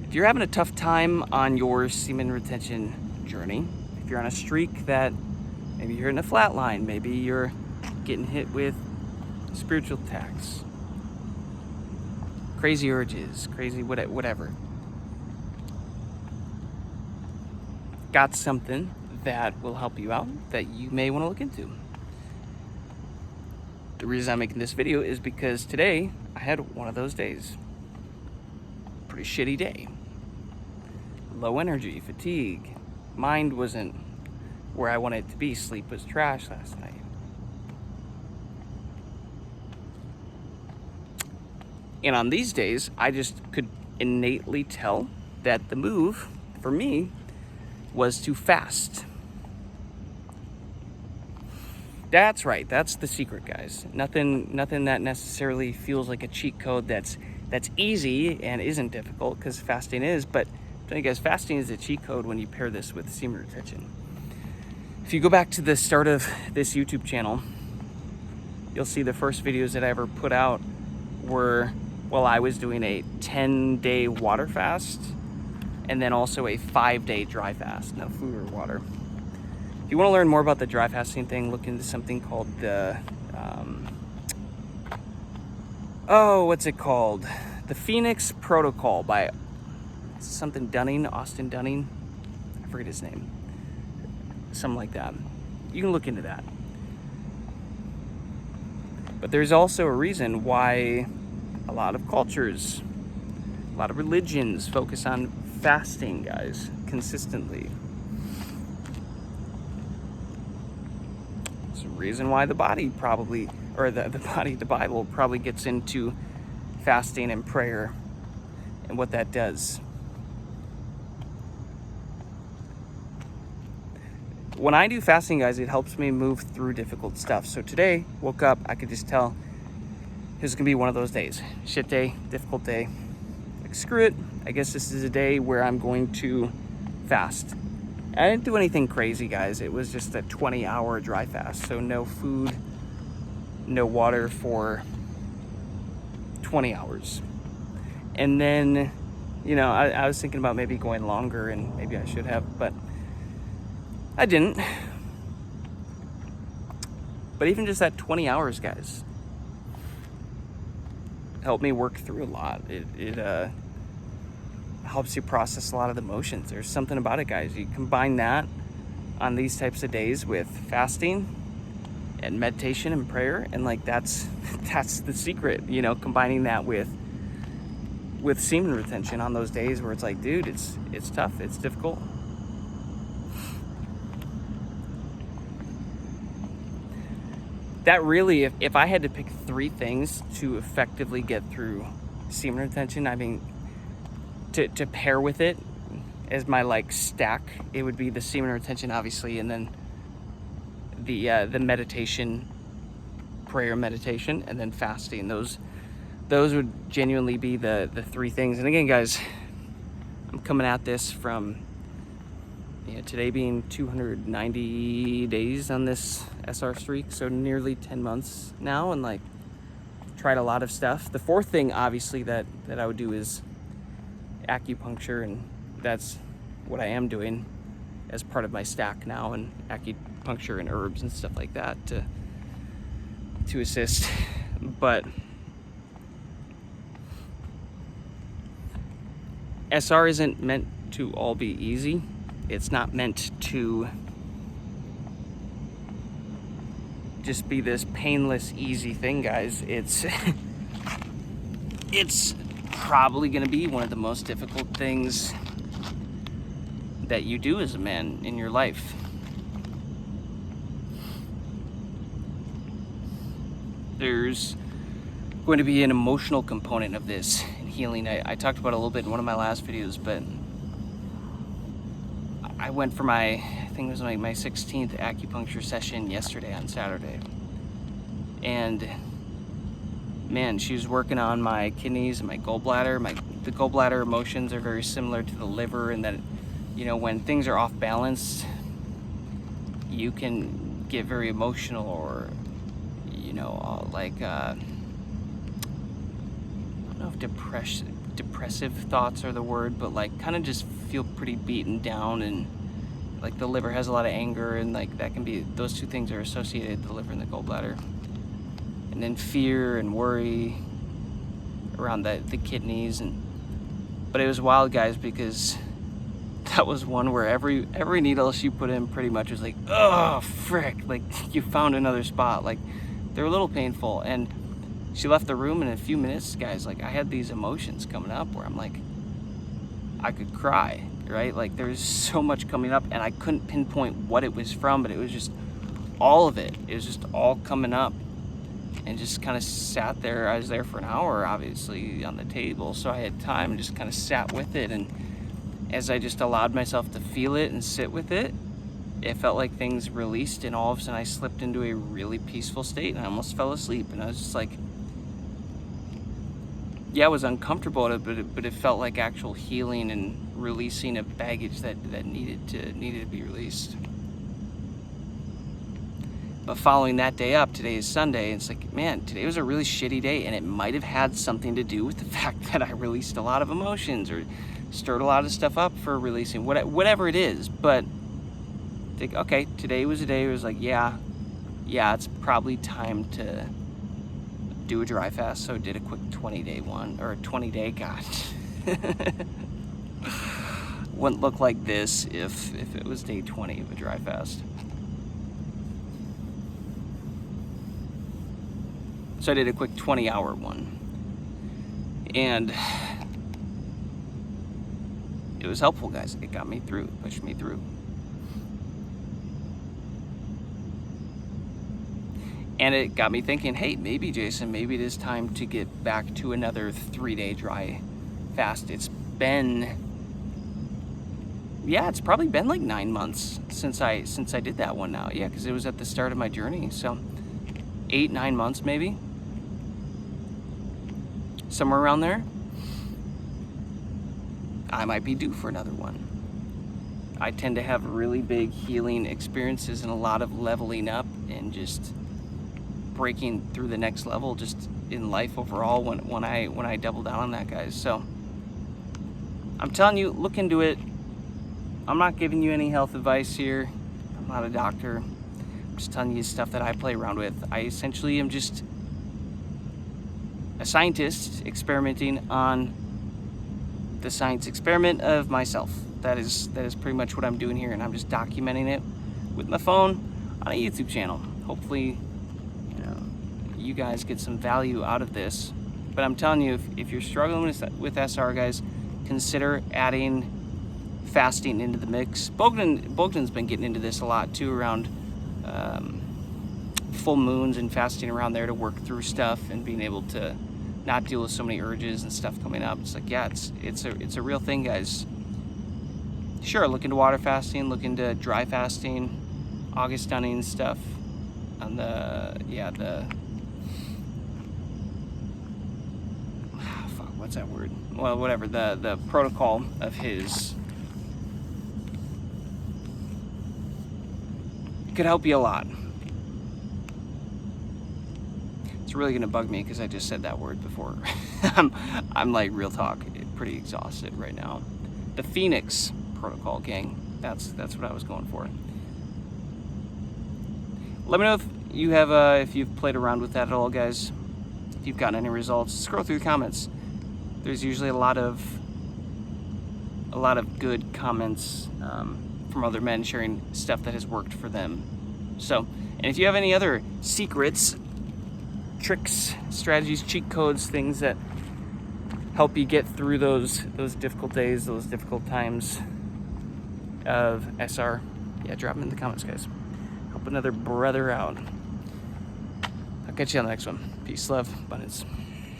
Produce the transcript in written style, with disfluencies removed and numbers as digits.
If you're having a tough time on your semen retention journey, if you're on a streak that maybe you're in a flat line, maybe you're getting hit with spiritual attacks, crazy urges, crazy whatever, got something that will help you out that you may want to look into. The reason I'm making this video is because today I had one of those days. Pretty shitty day. Low energy, fatigue. Mind wasn't where I wanted it to be. Sleep was trash last night. And on these days, I just could innately tell that the move for me was to fast. That's right, that's the secret, guys. Nothing that necessarily feels like a cheat code that's easy and isn't difficult, because fasting is, but I'm telling you guys, fasting is a cheat code when you pair this with semen retention. If you go back to the start of this YouTube channel, you'll see the first videos that I ever put out were while I was doing a 10-day water fast and then also a 5-day dry fast, no food or water. If you want to learn more about the dry fasting thing, look into something called the, what's it called? The Phoenix Protocol by something Dunning, Austin Dunning. I forget his name. Something like that. You can look into that. But there's also a reason why a lot of cultures, a lot of religions focus on fasting, guys, consistently. It's a reason why the body probably, or the Bible probably gets into fasting and prayer and what that does. When I do fasting, guys, it helps me move through difficult stuff. So today, woke up, I could just tell this is gonna be one of those days. Shit day, difficult day. Like, screw it. I guess this is a day where I'm going to fast. I didn't do anything crazy, guys. It was just a 20-hour dry fast. So no food, no water for 20 hours. And then, you know, I was thinking about maybe going longer, and maybe I should have, but I didn't. But even just that 20 hours, guys, helped me work through a lot. It helps you process a lot of the emotions. There's something about it, guys. You combine that on these types of days with fasting and meditation and prayer, and like that's the secret, you know, combining that with semen retention on those days where it's like, dude, it's tough, it's difficult. That really, if I had to pick 3 things to effectively get through semen retention, I mean, to pair with it as my like stack, it would be the semen retention, obviously, and then the meditation, prayer, meditation, and then fasting. Those would genuinely be the 3 things. And again, guys, I'm coming at this from, today being 290 days on this SR streak, so nearly 10 months now, and like tried a lot of stuff. The 4th thing, obviously, that I would do is acupuncture, and that's what I am doing as part of my stack now, and acupuncture and herbs and stuff like that to assist. But SR isn't meant to all be easy. It's not meant to just be this painless, easy thing, guys. It's probably going to be one of the most difficult things that you do as a man in your life. There's going to be an emotional component of this and healing. I talked about it a little bit in one of my last videos, but I went for my 16th acupuncture session yesterday on Saturday. And man, she was working on my kidneys and my gallbladder. The gallbladder emotions are very similar to the liver, in that, when things are off balance, you can get very emotional, or, I don't know if depressive thoughts are the word, but like kind of just feel pretty beaten down, and like the liver has a lot of anger, and like that can be, those two things are associated, the liver and the gallbladder. And then fear and worry around the kidneys. But it was wild, guys, because that was one where every needle she put in pretty much was like, oh frick, like you found another spot. Like they're a little painful, and she left the room in a few minutes, guys. Like I had these emotions coming up where I'm like, I could cry, right? Like there's so much coming up, and I couldn't pinpoint what it was from, but it was just all of it. It was just all coming up, and just kind of sat there. I was there for an hour, obviously, on the table, so I had time and just kind of sat with it. And as I just allowed myself to feel it and sit with it, it felt like things released, and all of a sudden I slipped into a really peaceful state, and I almost fell asleep. And I was just like, yeah, it was uncomfortable, but it felt like actual healing and releasing of baggage that needed to be released. But following that day up, today is Sunday, and it's like, man, today was a really shitty day, and it might have had something to do with the fact that I released a lot of emotions or stirred a lot of stuff up for releasing, whatever it is. But think, okay, today was a day where it was like, yeah, it's probably time to do a dry fast. So I did a quick 20-day one, or a 20-day, God. Wouldn't look like this if it was day 20 of a dry fast. So I did a quick 20-hour one, and it was helpful, guys. It got me through, pushed me through. And it got me thinking, hey, maybe, Jason, maybe it is time to get back to another 3-day dry fast. It's probably been like 9 months since I did that one now. Yeah, because it was at the start of my journey. So 8-9 months maybe. Somewhere around there. I might be due for another one. I tend to have really big healing experiences and a lot of leveling up and just breaking through the next level just in life overall when I double down on that, guys. So I'm telling you, look into it. I'm not giving you any health advice here. I'm not a doctor. I'm just telling you stuff that I play around with. I essentially am just a scientist experimenting on the science experiment of myself. That is pretty much what I'm doing here, and I'm just documenting it with my phone on a YouTube channel. Hopefully, you guys get some value out of this. But I'm telling you, if you're struggling with SR, guys, consider adding fasting into the mix. Bogdan's been getting into this a lot too, around full moons and fasting around there to work through stuff and being able to not deal with so many urges and stuff coming up. It's like, yeah, it's a real thing, guys. Sure, look into water fasting, look into dry fasting, August stunning stuff on what's that word? Well, whatever, the protocol of his could help you a lot. It's really gonna bug me because I just said that word before. I'm like, real talk, pretty exhausted right now. The Phoenix protocol, gang. That's what I was going for. Let me know if you have if you've played around with that at all, guys. If you've gotten any results, scroll through the comments. There's usually a lot of good comments from other men sharing stuff that has worked for them. So, and if you have any other secrets, tricks, strategies, cheat codes, things that help you get through those difficult days, those difficult times of SR, yeah, drop them in the comments, guys. Help another brother out. I'll catch you on the next one. Peace, love, abundance.